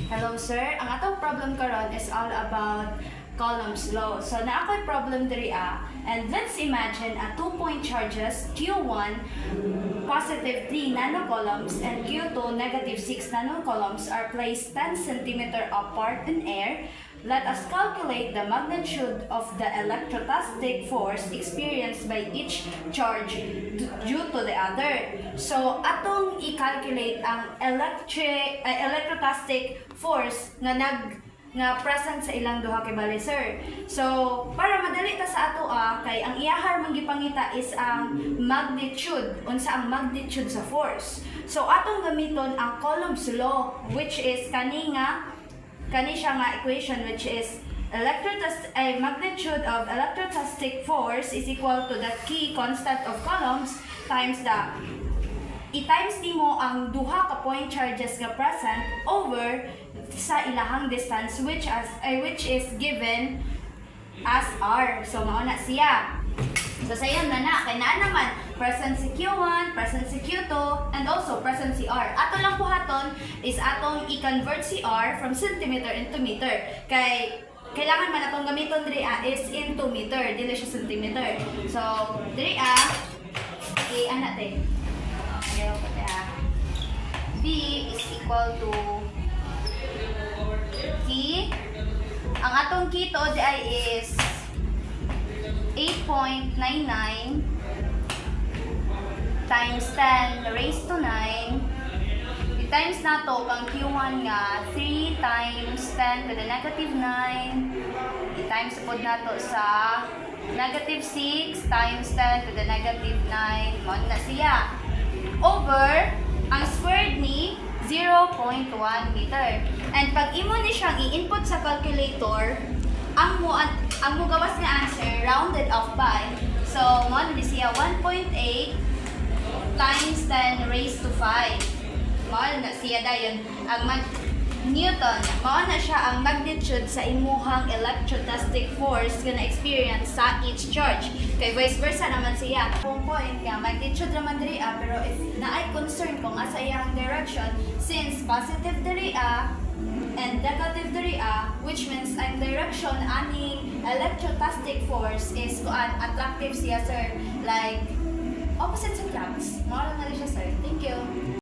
Hello sir, ang atong problem karon is all about Coulomb's law. So na ako'y problem diri and let's imagine a 2-point charges Q1 positive 3 nanocoulombs and Q2 negative 6 nanocoulombs are placed 10 cm apart in air. Let us calculate the magnitude of the electrostatic force experienced by each charge due to the other. So, atong i-calculate ang electrostatic force nga present sa ilang duha kay bali sir. So, para madali ta sa ato kay ang iyahar man gipangita is ang magnitude, unsa ang magnitude sa force. So, atong gamiton ang Coulomb's law which is kani siya nga equation which is magnitude of electrostatic force is equal to the key constant of coulombs times the i-times nimo ang duha ka point charges nga present over sa ilahang distance which is given as r. So mao na siya. So sayon na kay naa naman present si Q1, present si Q2, and also present si R. Ato lang buhaton is atong i-convert si R from centimeter into meter. Kay kailangan man atong gamiton diri is into meter, dili siya centimeter. So diri ana te. V is equal to key. Ang atong key to di is 8.99 times 10 raised to 9. I-times na to kang Q1 nga 3 times 10 to the negative 9. I-times pod na to sa negative 6 times 10 to the negative 9. Mo na siya. Over ang squared ni 0.1 meter. And pag imo ni siyang i-input sa calculator, ang mo gawas nga answer rounded off by. So, mo na siya 1.8 times 10 raised to 5. Mo na siya dayon ang Newton. Mo na siya ang magnitude sa imuhang electrostatic force nga na-experience sa each charge. Kay vice versa naman siya. Kung point nga magnitude naman diri pero if naay concern kung asa iyang direction since positive diri and negative diri which means ang direction ani electrostatic force is attractive siya sir, like opposite sa flux. Mao lang na siya sir. Thank you.